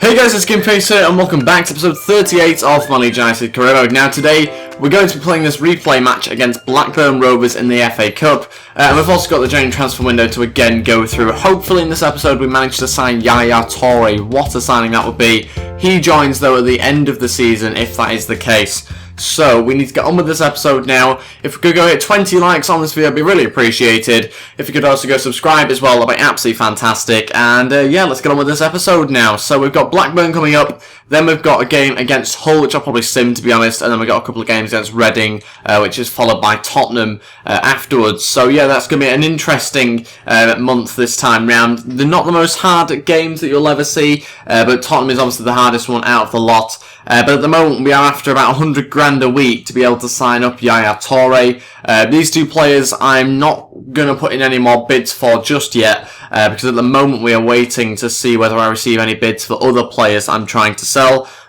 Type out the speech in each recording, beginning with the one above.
Hey guys, it's Ep38 and welcome back to episode 38 of my Leeds United career mode. Now today, we're going to be playing this replay match against Blackburn Rovers in the FA Cup. And we've also got the January transfer window to again go through. Hopefully in this episode we managed to sign Yaya Toure. What a signing that would be. He joins though at the end of the season if that is the case. So, we need to get on with this episode now. If we could go hit 20 likes on this video, it'd be really appreciated. If you could also go subscribe as well, that'd be absolutely fantastic. And yeah, let's get on with this episode now. So, we've got Blackburn coming up. Then we've got a game against Hull, which I'll probably sim, to be honest. And then we've got a couple of games against Reading, which is followed by Tottenham afterwards. So, yeah, that's going to be an interesting month this time round. They're not the most hard games that you'll ever see, but Tottenham is obviously the hardest one out of the lot. But at the moment, we are after about 100 grand a week to be able to sign up Yaya Toure. These two players I'm not going to put in any more bids for just yet, because at the moment we are waiting to see whether I receive any bids for other players I'm trying to sell.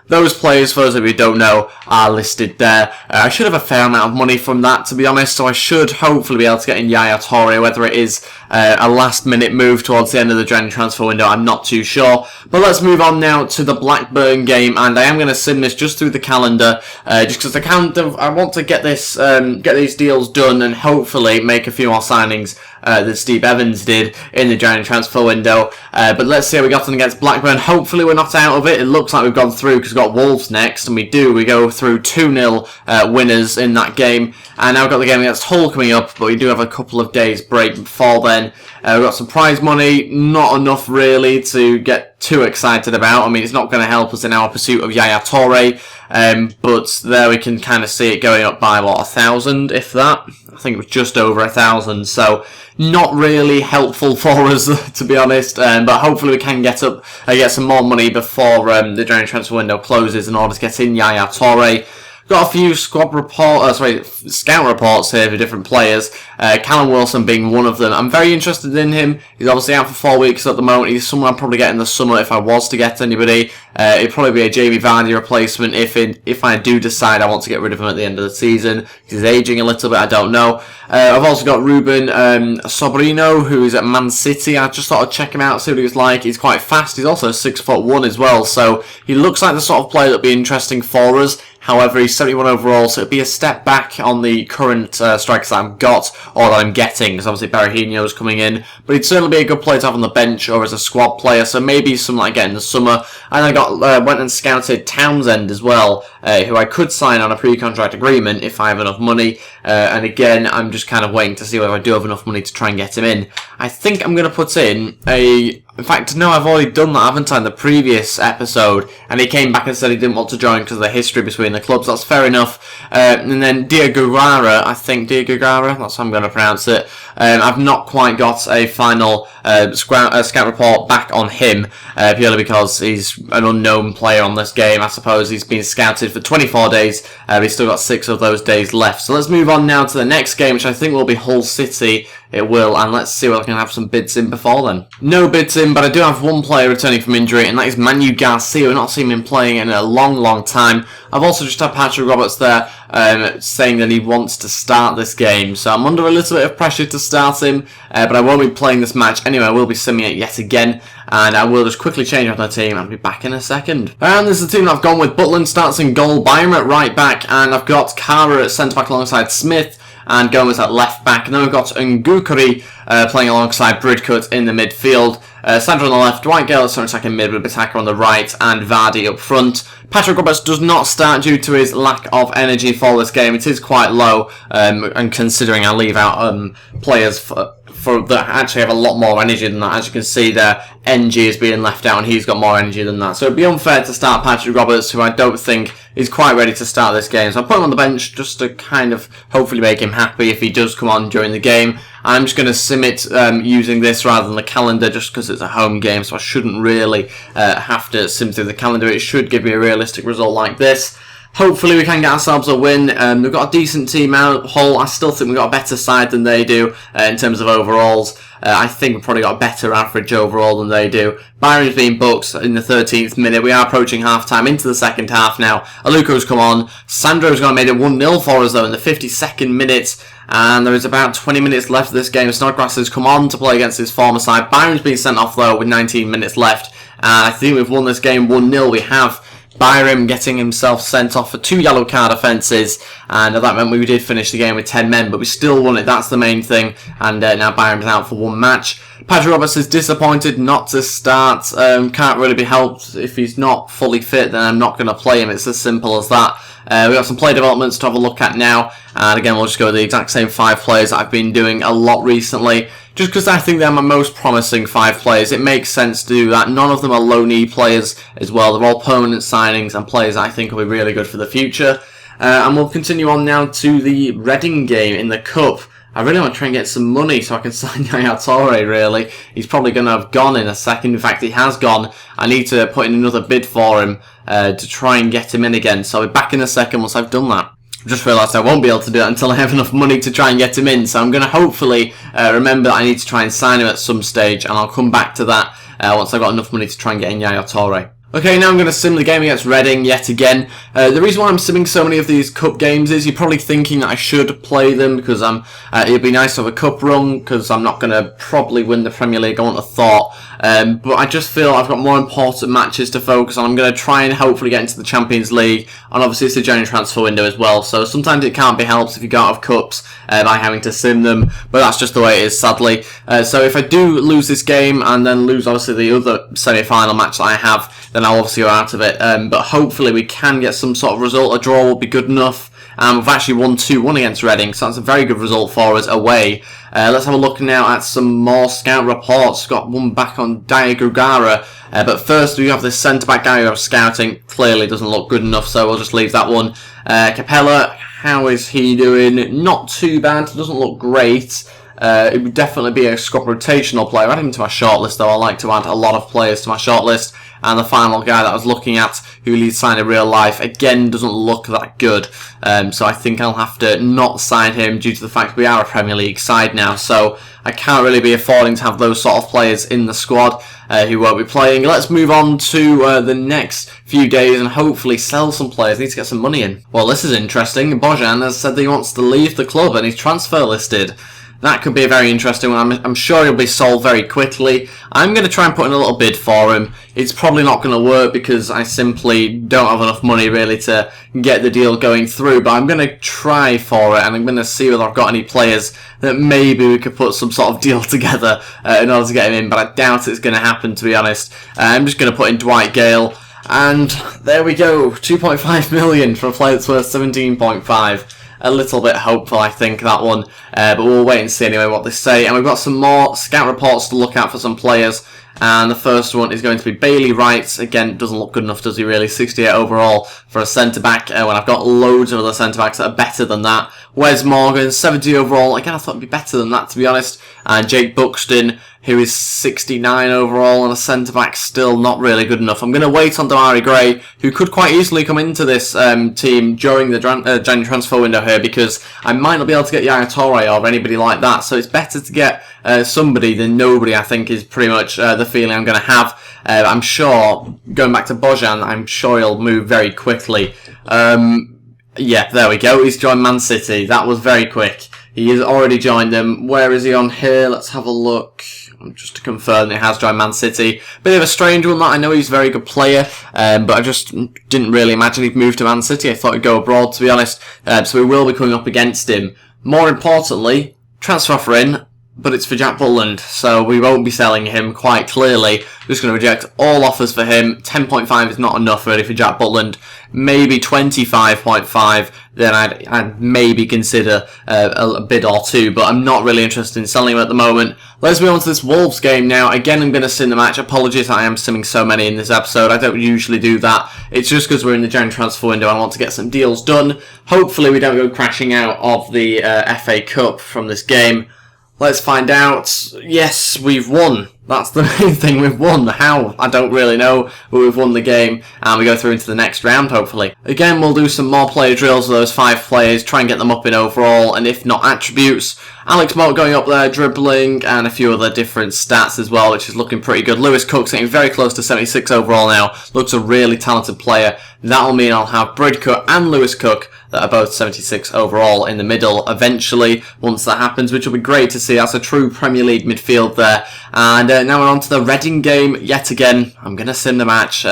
Those players, for those of you who don't know, are listed there. I should have a fair amount of money from that, to be honest, so I should hopefully be able to get in Yaya Toure, whether it is a last-minute move towards the end of the January transfer window, I'm not too sure. But let's move on now to the Blackburn game, and I am going to sim this just through the calendar, just because I want to get this, get these deals done and hopefully make a few more signings that Steve Evans did in the January transfer window. But let's see how we got on against Blackburn. Hopefully we're not out of it. It looks like we've gone through because we've got Wolves next, and we go through 2-0 winners in that game. And now we've got the game against Hull coming up, but we do have a couple of days break before then. We've got some prize money, not enough really to get too excited about. I mean, it's not going to help us in our pursuit of Yaya Toure, but there we can kind of see it going up by, what, 1,000, if that? I think it was just over 1,000, so not really helpful for us, to be honest, but hopefully we can get some more money before the January transfer window closes in order to get in Yaya Toure. Got a few scout reports here for different players, Callum Wilson being one of them. I'm very interested in him. He's obviously out for 4 weeks at the moment. He's someone I'd probably get in the summer if I was to get anybody. It'd probably be a Jamie Vardy replacement if I do decide I want to get rid of him at the end of the season. He's aging a little bit, I don't know. I've also got Ruben Sobrino, who is at Man City. I just thought I'd check him out, see what he was like. He's quite fast. He's also 6'1" as well, so he looks like the sort of player that'd be interesting for us. However, he's 71 overall, so it'd be a step back on the current strikers that I've got, or that I'm getting, because obviously Berahino's coming in. But he'd certainly be a good player to have on the bench, or as a squad player, so maybe something like get in the summer. And I went and scouted Townsend as well, who I could sign on a pre-contract agreement if I have enough money. And again, I'm just kind of waiting to see whether I do have enough money to try and get him in. I think I'm going to put in in fact, no, I've already done that, haven't I, in the previous episode, and he came back and said he didn't want to join because of the history between the clubs. That's fair enough. And then Diego Guerrara, that's how I'm going to pronounce it. I've not quite got a final scout report back on him, purely because he's an unknown player on this game. I suppose he's been scouted for 24 days, but he's still got 6 of those days left. So let's move on now to the next game, which I think will be Hull City. It will, and let's see whether I can have some bids in before then. No bids in, but I do have one player returning from injury, and that is Manu Garcia. We've not seen him playing in a long, long time. I've also just had Patrick Roberts there saying that he wants to start this game, so I'm under a little bit of pressure to start him, but I won't be playing this match anyway. I will be simming it yet again, and I will just quickly change up my team. I'll be back in a second. And this is the team that I've gone with. Butland starts in goal, Byram at right back, and I've got Kara at centre back alongside Smith, and Gomez at left back. And then we've got Ngukuri playing alongside Bridcut in the midfield. Sandro on the left, Dwight Gale at centre attacking mid with Bitaka on the right, and Vardy up front. Patrick Roberts does not start due to his lack of energy for this game. It is quite low, and considering I leave out players that actually have a lot more energy than that. As you can see there, NG is being left out and he's got more energy than that. So it'd be unfair to start Patrick Roberts, who I don't think is quite ready to start this game. So I'll put him on the bench just to kind of hopefully make him happy if he does come on during the game. I'm just going to sim it using this rather than the calendar, just because it's a home game, so I shouldn't really have to sim through the calendar. It should give me a realistic result like this. Hopefully we can get ourselves a win. We've got a decent team out. Hull, I still think we've got a better side than they do in terms of overalls. I think we've probably got a better average overall than they do. Byron's been booked in the 13th minute. We are approaching half-time into the second half now. Aluko's come on. Sandro's going to make it 1-0 for us, though, in the 52nd minute. And there is about 20 minutes left of this game. Snodgrass has come on to play against his former side. Byron's been sent off, though, with 19 minutes left. And I think we've won this game 1-0. We have Byram getting himself sent off for 2 yellow card offences, and that meant we did finish the game with 10 men, but we still won it. That's the main thing. And now Byram's out for 1 match. Patrick Roberts is disappointed not to start. Can't really be helped. If he's not fully fit, then I'm not going to play him. It's as simple as that. We've got some player developments to have a look at now, and again we'll just go with the exact same 5 players that I've been doing a lot recently, just because I think they're my most promising 5 players. It makes sense to do that. None of them are low-knee players as well. They're all permanent signings and players I think will be really good for the future. And we'll continue on now to the Reading game in the Cup. I really want to try and get some money so I can sign Yaya Toure, really. He's probably going to have gone in a second. In fact, he has gone. I need to put in another bid for him to try and get him in again. So I'll be back in a second once I've done that. I just realised I won't be able to do it until I have enough money to try and get him in. So I'm going to hopefully remember that I need to try and sign him at some stage. And I'll come back to that once I've got enough money to try and get in Yaya Toure. Okay, now I'm going to sim the game against Reading yet again. The reason why I'm simming so many of these cup games is you're probably thinking that I should play them because it'd be nice to have a cup run because I'm not going to probably win the Premier League, I wouldn't have thought. But I just feel I've got more important matches to focus on. I'm going to try and hopefully get into the Champions League, and obviously it's the January transfer window as well, so sometimes it can't be helped if you go out of cups by having to sim them, but that's just the way it is, sadly. So if I do lose this game and then lose obviously the other semi-final match that I have, then I'll obviously go out of it. But hopefully we can get some sort of result. A draw will be good enough. We've actually won 2-1 against Reading, so that's a very good result for us away. Let's have a look now at some more scout reports. Got one back on Daya Grugara. But first we have this centre-back guy who I was scouting. Clearly doesn't look good enough, so we'll just leave that one. Capella, how is he doing? Not too bad. Doesn't look great. It would definitely be a squad rotational player. Add him to my shortlist, though. I like to add a lot of players to my shortlist. And the final guy that I was looking at, who Leeds signed in real life, again doesn't look that good. So I think I'll have to not sign him due to the fact we are a Premier League side now. So I can't really be affording to have those sort of players in the squad who won't be playing. Let's move on to the next few days and hopefully sell some players. I need to get some money in. Well, this is interesting. Bojan has said that he wants to leave the club and he's transfer listed. That could be a very interesting one. I'm sure he'll be sold very quickly. I'm going to try and put in a little bid for him. It's probably not going to work because I simply don't have enough money really to get the deal going through. But I'm going to try for it, and I'm going to see whether I've got any players that maybe we could put some sort of deal together in order to get him in. But I doubt it's going to happen, to be honest. I'm just going to put in Dwight Gale. And there we go. 2.5 million for a player that's worth 17.5. A little bit hopeful, I think, that one. But we'll wait and see anyway what they say. And we've got some more scout reports to look at for some players. And the first one is going to be Bailey Wright. Again, doesn't look good enough, does he really? 68 overall for a centre-back, when I've got loads of other centre-backs that are better than that. Wes Morgan, 70 overall. Again, I thought it'd be better than that, to be honest. And Jake Buxton, who is 69 overall and a centre-back, still not really good enough. I'm going to wait on Damari Gray, who could quite easily come into this team during the January transfer window here, because I might not be able to get Yaya Toure or anybody like that. So it's better to get somebody than nobody, I think, is pretty much the feeling I'm going to have. I'm sure, going back to Bojan, I'm sure he'll move very quickly. Yeah, there we go. He's joined Man City. That was very quick. He has already joined them. Where is he on here? Let's have a look. Just to confirm that he has joined Man City. Bit of a strange one, that. I know he's a very good player, but I just didn't really imagine he'd move to Man City. I thought he'd go abroad, to be honest. So we will be coming up against him. More importantly, transfer offer in, but it's for Jack Butland, so we won't be selling him quite clearly. Just going to reject all offers for him. 10.5 is not enough really for Jack Butland. Maybe 25.5, then I'd maybe consider a bid or two, but I'm not really interested in selling him at the moment. Let's move on to this Wolves game now. Again, I'm going to sim the match. Apologies that I am simming so many in this episode. I don't usually do that. It's just because we're in the January transfer window and I want to get some deals done. Hopefully we don't go crashing out of the FA Cup from this game. Let's find out. Yes, we've won. That's the main thing, we've won. How? I don't really know, but we've won the game, and we go through into the next round, hopefully. Again, we'll do some more player drills with those 5 players, try and get them up in overall, and if not attributes. Alex Moat going up there, dribbling, and a few other different stats as well, which is looking pretty good. Lewis Cook's getting very close to 76 overall now. Looks a really talented player. That'll mean I'll have Bridcut and Lewis Cook that are both 76 overall in the middle eventually, once that happens, which will be great to see. That's a true Premier League midfield there. And now we're on to the Reading game yet again. I'm going to sim the match,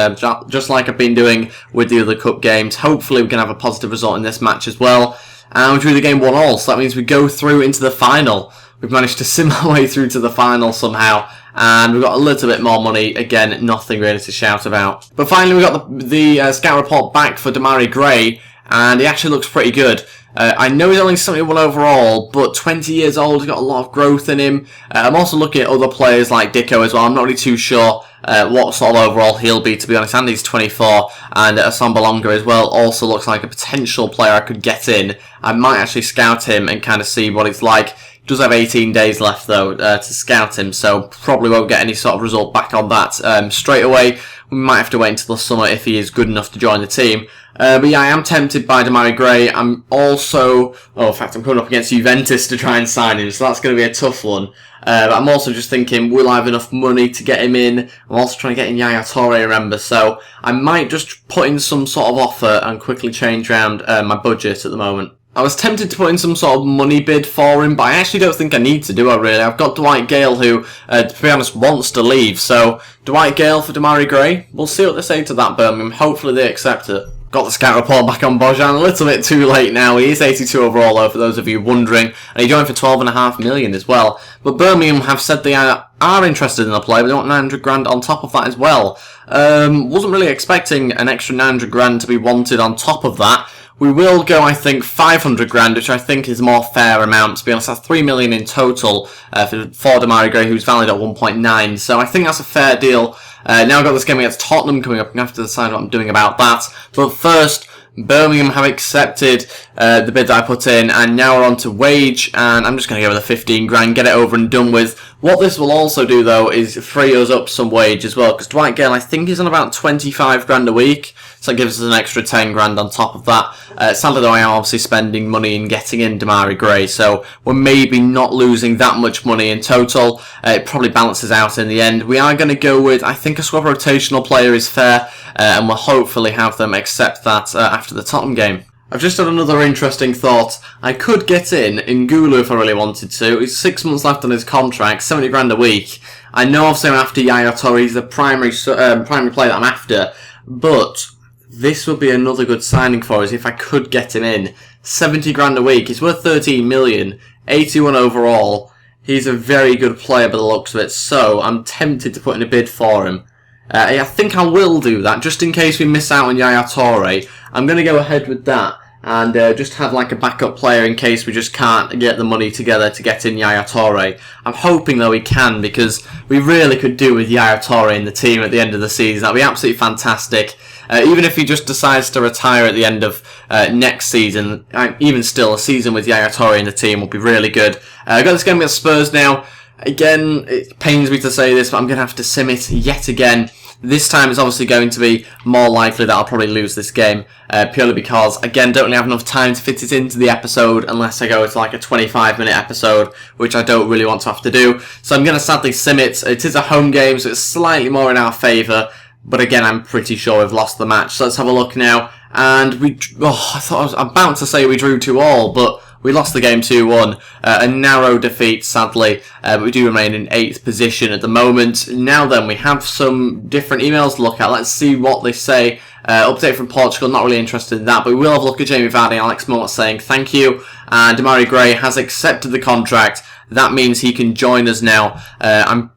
just like I've been doing with the other cup games. Hopefully we can have a positive result in this match as well. And we drew the game 1-1, so that means we go through into the final. We've managed to sim our way through to the final somehow. And we've got a little bit more money. Again, nothing really to shout about. But finally, we got the scout report back for Demarai Gray, and he actually looks pretty good. I know he's only 71 overall, but 20 years old, he's got a lot of growth in him. I'm also looking at other players like Dicko as well. I'm not really too sure what sort of overall he'll be, to be honest. Andy's 24, and Asombalonga as well also looks like a potential player I could get in. I might actually scout him and kind of see what it's like. Does have 18 days left though to scout him, so probably won't get any sort of result back on that straight away. We might have to wait until the summer if he is good enough to join the team. But yeah, I am tempted by Demarai Gray. I'm also, in fact, I'm coming up against Juventus to try and sign him, so that's going to be a tough one. But I'm also just thinking, will I have enough money to get him in? I'm also trying to get in Yaya Toure, remember, so I might just put in some sort of offer and quickly change around my budget at the moment. I was tempted to put in some sort of money bid for him, but I actually don't think I need to, do I really? I've got Dwight Gale who, to be honest, wants to leave. So, Dwight Gale for Demarai Gray. We'll see what they say to that, Birmingham. Hopefully they accept it. Got the scout report back on Bojan, a little bit too late now. He is 82 overall, though, for those of you wondering. And he joined for 12.5 million as well. But Birmingham have said they are interested in the player, but they want 900 grand on top of that as well. Wasn't really expecting an extra 900 grand to be wanted on top of that. We will go, I think, 500 grand, which I think is a more fair amount. To be honest, that's 3 million in total for Demarai Gray, who's valued at 1.9. So I think that's a fair deal. Now I've got this game against Tottenham coming up. I'm going to have to decide what I'm doing about that. But first, Birmingham have accepted the bid that I put in, and now we're on to wage, and I'm just going to go with the 15 grand, get it over and done with. What this will also do, though, is free us up some wage as well, because Dwight Gale, I think, is on about 25 grand a week, so it gives us an extra 10 grand on top of that. Sadly, though, I am obviously spending money in getting in Demarai Gray, so we're maybe not losing that much money in total. It probably balances out in the end. We are going to go with, I think, a squad rotational player is fair, and we'll hopefully have them accept that after the Tottenham game. I've just had another interesting thought. I could get in Ngulu if I really wanted to. He's 6 months left on his contract, 70 grand a week. I know obviously I'm after Yaya Toure, he's the primary player that I'm after, but this would be another good signing for us if I could get him in. 70 grand a week, he's worth 13 million, 81 overall. He's a very good player by the looks of it, so I'm tempted to put in a bid for him. I think I will do that, just in case we miss out on Yaya Toure. I'm going to go ahead with that, and just have like a backup player in case we just can't get the money together to get in Yaya Toure. I'm hoping though we can, because we really could do with Yaya Toure in the team at the end of the season. That'd be absolutely fantastic. Even if he just decides to retire at the end of next season, even still, a season with Yaya Toure in the team would be really good. I've got this game against Spurs now. Again, it pains me to say this, but I'm going to have to sim it yet again. This time it's obviously going to be more likely that I'll probably lose this game, purely because, again, don't really have enough time to fit it into the episode unless I go to like a 25-minute episode, which I don't really want to have to do. So I'm going to sadly sim it. It is a home game, so it's slightly more in our favour, but again, I'm pretty sure we've lost the match. So let's have a look now. And I thought I was about to say we drew 2-2, but we lost the game 2-1, a narrow defeat, sadly, but we do remain in 8th position at the moment. Now then, we have some different emails to look at. Let's see what they say. Update from Portugal, not really interested in that, but we will have a look at Jamie Vardy and Alex Moore saying thank you. And Demarai Gray has accepted the contract. That means he can join us now. I'm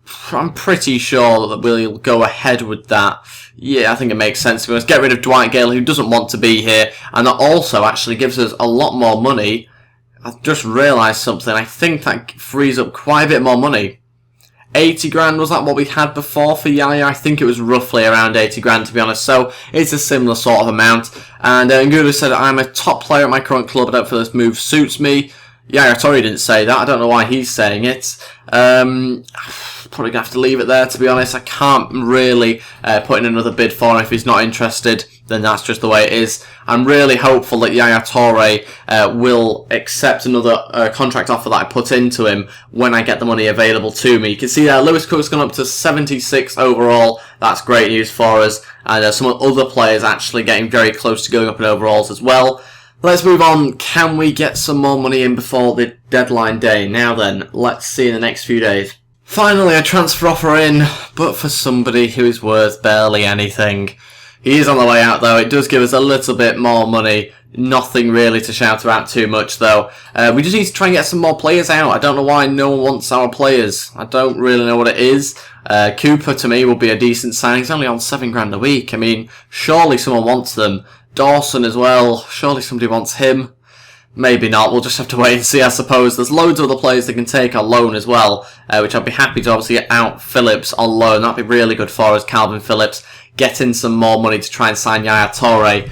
pretty sure that we'll go ahead with that. Yeah, I think it makes sense to us. Get rid of Dwight Gale, who doesn't want to be here, and that also actually gives us a lot more money. I've just realised something. I think that frees up quite a bit more money. 80 grand, was that what we had before for Yaya? I think it was roughly around 80 grand, to be honest. So it's a similar sort of amount. And Ngulu said, I'm a top player at my current club. I don't feel this move suits me. Yaya Toure didn't say that. I don't know why he's saying it. Probably going to have to leave it there, to be honest. I can't really put in another bid for him if he's not interested. Then that's just the way it is. I'm really hopeful that Yaya Toure will accept another contract offer that I put into him when I get the money available to me. You can see there, Lewis Cook's gone up to 76 overall. That's great news for us. And some other players actually getting very close to going up in overalls as well. Let's move on. Can we get some more money in before the deadline day? Now then, let's see in the next few days. Finally, a transfer offer in, but for somebody who is worth barely anything. He is on the way out though. It does give us a little bit more money. Nothing really to shout about too much though. We just need to try and get some more players out. I don't know why no one wants our players. I don't really know what it is. Cooper to me will be a decent signing. He's only on £7 a week. I mean, surely someone wants them. Dawson as well. Surely somebody wants him. Maybe not. We'll just have to wait and see, I suppose. There's loads of other players they can take on loan as well, which I'd be happy to obviously get out. Phillips on loan. That'd be really good for us. Calvin Phillips. Getting some more money to try and sign Yaya Toure.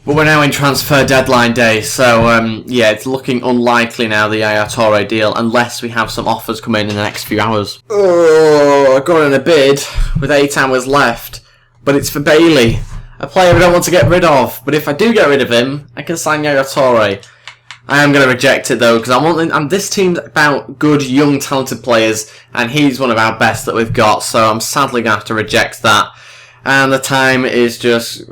But we're now in transfer deadline day, so yeah, it's looking unlikely now, the Yaya Toure deal, unless we have some offers come in the next few hours. Oh, I got in a bid with 8 hours left, but it's for Bailey, a player we don't want to get rid of. But if I do get rid of him, I can sign Yaya Toure. I am going to reject it though, because this team's about good, young, talented players, and he's one of our best that we've got, so I'm sadly going to have to reject that. And the time is just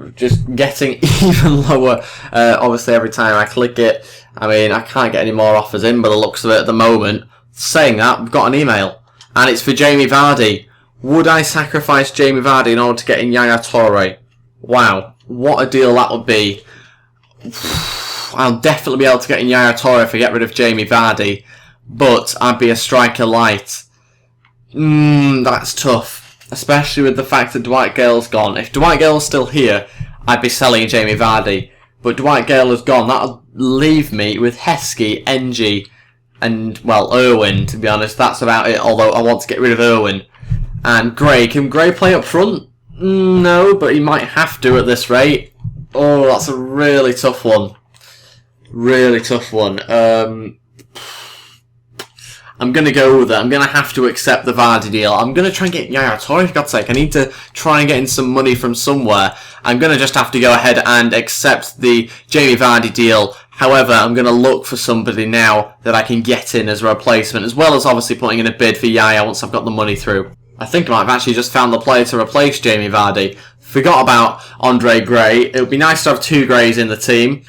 getting even lower, obviously every time I click it. I mean, I can't get any more offers in by the looks of it at the moment. Saying that, we've got an email, and it's for Jamie Vardy. Would I sacrifice Jamie Vardy in order to get in Yaya Toure? Wow, what a deal that would be. I'll definitely be able to get in Yaya Toure if I get rid of Jamie Vardy, but I'd be a striker light. That's tough. Especially with the fact that Dwight Gale's gone. If Dwight Gale's still here, I'd be selling Jamie Vardy. But Dwight Gale has gone. That'll leave me with Heskey, NG, and, well, Irwin, to be honest. That's about it, although I want to get rid of Irwin. And Gray. Can Gray play up front? No, but he might have to at this rate. Oh, that's a really tough one. Really tough one. I'm going to go with it. I'm going to have to accept the Vardy deal. I'm going to try and get Yaya Toure, for God's sake. I need to try and get in some money from somewhere. I'm going to just have to go ahead and accept the Jamie Vardy deal. However, I'm going to look for somebody now that I can get in as a replacement, as well as obviously putting in a bid for Yaya once I've got the money through. I think I might have actually just found the player to replace Jamie Vardy. Forgot about Andre Gray. It would be nice to have 2 Grays in the team.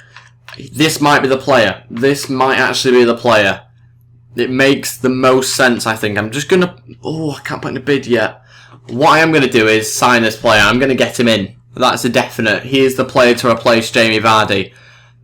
This might be the player. This might actually be the player. It makes the most sense, I think. I'm just going to... Oh, I can't put in a bid yet. What I am going to do is sign this player. I'm going to get him in. That's a definite. He is the player to replace Jamie Vardy.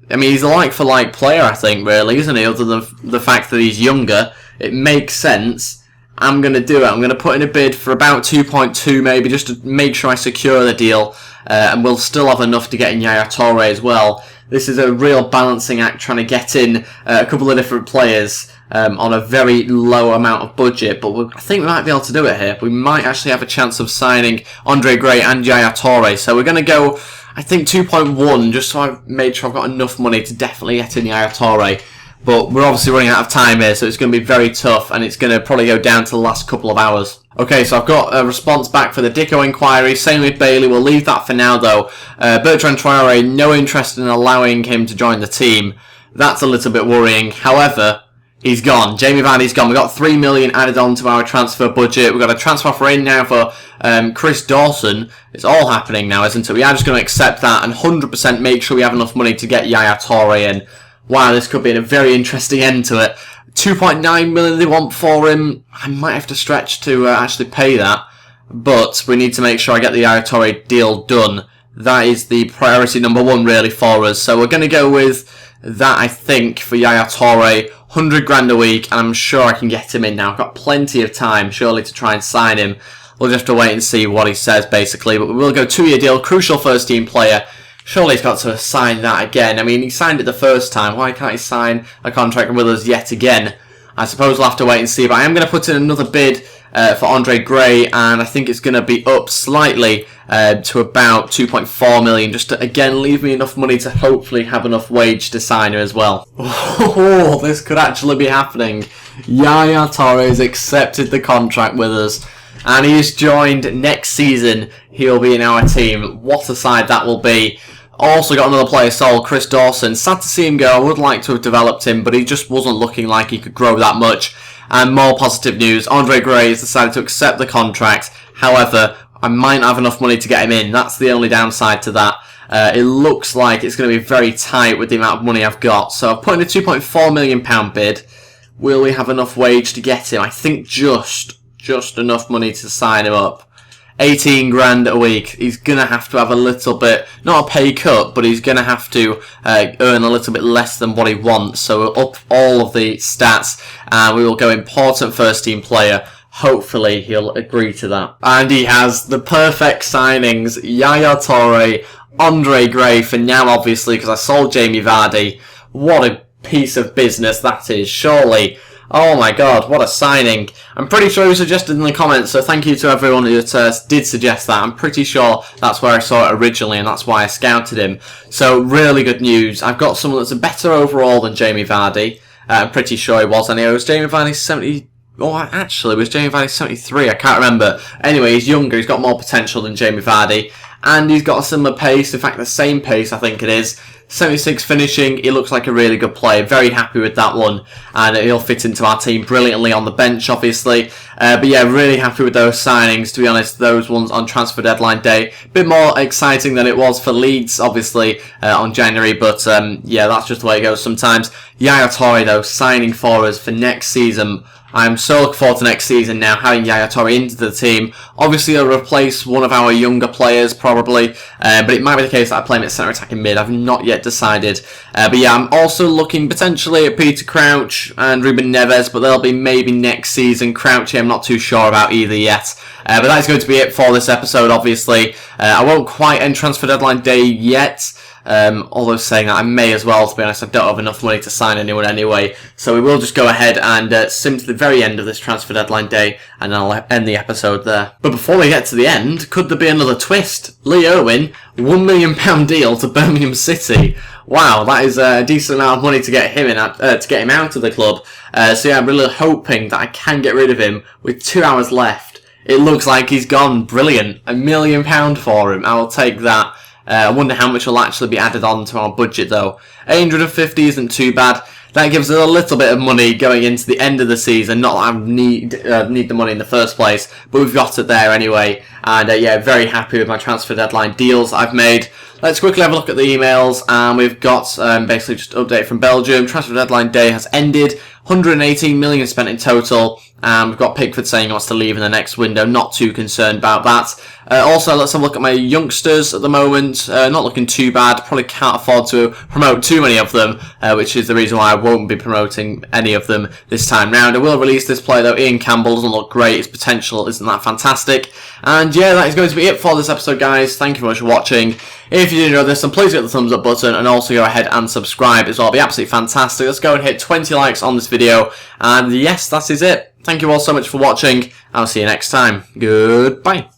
I mean, he's a like-for-like player, I think, really, isn't he? Other than the fact that he's younger. It makes sense. I'm going to do it. I'm going to put in a bid for about 2.2 maybe, just to make sure I secure the deal. And we'll still have enough to get in Yaya Toure as well. This is a real balancing act, trying to get in a couple of different players on a very low amount of budget, but I think we might be able to do it here. We might actually have a chance of signing Andre Gray and Yaya Toure, so we're going to go, I think, 2.1, just so I've made sure I've got enough money to definitely get in Yaya Toure. But we're obviously running out of time here, so it's going to be very tough, and it's going to probably go down to the last couple of hours. Okay, so I've got a response back for the Dicko inquiry. Same with Bailey. We'll leave that for now, though. Bertrand Traore, no interest in allowing him to join the team. That's a little bit worrying. However, he's gone. Jamie Vardy's gone. We've got 3 million added on to our transfer budget. We've got a transfer offer in now for Chris Dawson. It's all happening now, isn't it? We are just going to accept that and 100% make sure we have enough money to get Yaya Toure in. Wow, this could be a very interesting end to it. 2.9 million they want for him. I might have to stretch to actually pay that. But we need to make sure I get the Yaya Toure deal done. That is the priority number 1 really for us. So we're going to go with that, I think, for Yaya Toure. 100 grand a week, and I'm sure I can get him in now. I've got plenty of time, surely, to try and sign him. We'll just have to wait and see what he says, basically. But we will go 2-year deal, crucial first-team player. Surely he's got to sign that again. I mean, he signed it the first time. Why can't he sign a contract with us yet again? I suppose we'll have to wait and see. But I am going to put in another bid for Andre Gray, and I think it's going to be up slightly to about 2.4 million, just to, again, leave me enough money to hopefully have enough wage to sign him as well. Oh, this could actually be happening. Yaya Toure has accepted the contract with us, and he's joined next season. He'll be in our team. What a side that will be. Also got another player sold, Chris Dawson. Sad to see him go. I would like to have developed him, but he just wasn't looking like he could grow that much. And more positive news, Andre Gray has decided to accept the contract. However, I might not have enough money to get him in. That's the only downside to that. it looks like it's going to be very tight with the amount of money I've got. So I've put in a £2.4 million bid. Will we have enough wage to get him? I think just enough money to sign him up. 18 grand a week. He's going to have to have a little bit, not a pay cut, but he's going to have to earn a little bit less than what he wants. So we'll up all of the stats and we will go important first team player. Hopefully he'll agree to that. And he has the perfect signings. Yaya Toure, Andre Gray for now, obviously, because I sold Jamie Vardy. What a piece of business that is, surely. Oh my god, what a signing. I'm pretty sure he suggested in the comments, so thank you to everyone who did suggest that. I'm pretty sure that's where I saw it originally, and that's why I scouted him. So, really good news. I've got someone that's a better overall than Jamie Vardy. I'm pretty sure he was, anyway. It was Jamie Vardy 70... Oh, actually, it was Jamie Vardy 73? I can't remember. Anyway, he's younger, he's got more potential than Jamie Vardy. And he's got a similar pace, in fact the same pace I think it is. 76 finishing, he looks like a really good player, very happy with that one, and he'll fit into our team brilliantly on the bench obviously, but yeah, really happy with those signings, to be honest. Those ones on transfer deadline day, a bit more exciting than it was for Leeds obviously on January, but yeah, that's just the way it goes sometimes. Yaya Toure though, signing for us for next season. I'm so looking forward to next season now, having Yaya Toure into the team. Obviously, he'll replace one of our younger players, probably, but it might be the case that I play him at centre attacking mid. I've not yet decided. But yeah, I'm also looking potentially at Peter Crouch and Ruben Neves, but they'll be maybe next season. Crouchy, I'm not too sure about either yet. But that is going to be it for this episode, obviously. I won't quite end transfer deadline day yet. Although saying that, I may as well, to be honest. I don't have enough money to sign anyone anyway, so we will just go ahead and sim to the very end of this transfer deadline day, and I'll end the episode there. But before we get to the end, could there be another twist? Lee Owen, £1 million deal to Birmingham City. Wow, that is a decent amount of money to get him in, to get him out of the club. So yeah, I'm really hoping that I can get rid of him with 2 hours left. It looks like he's gone. Brilliant. £1 million for him. I will take that. I wonder how much will actually be added on to our budget though. 850 isn't too bad. That gives us a little bit of money going into the end of the season. Not that I need the money in the first place, but we've got it there anyway. And yeah, very happy with my transfer deadline deals I've made. Let's quickly have a look at the emails, and we've got basically just an update from Belgium. Transfer deadline day has ended. 118 million spent in total. We've got Pickford saying he wants to leave in the next window. Not too concerned about that. Also, let's have a look at my youngsters at the moment. Not looking too bad. Probably can't afford to promote too many of them, which is the reason why I won't be promoting any of them this time round. I will release this player though. Ian Campbell doesn't look great. His potential isn't that fantastic. And yeah, that is going to be it for this episode, guys. Thank you very much for watching. If you did enjoy this, then please hit the thumbs up button, and also go ahead and subscribe as well. It'll be absolutely fantastic. Let's go and hit 20 likes on this video. And yes, that is it. Thank you all so much for watching. I'll see you next time. Goodbye.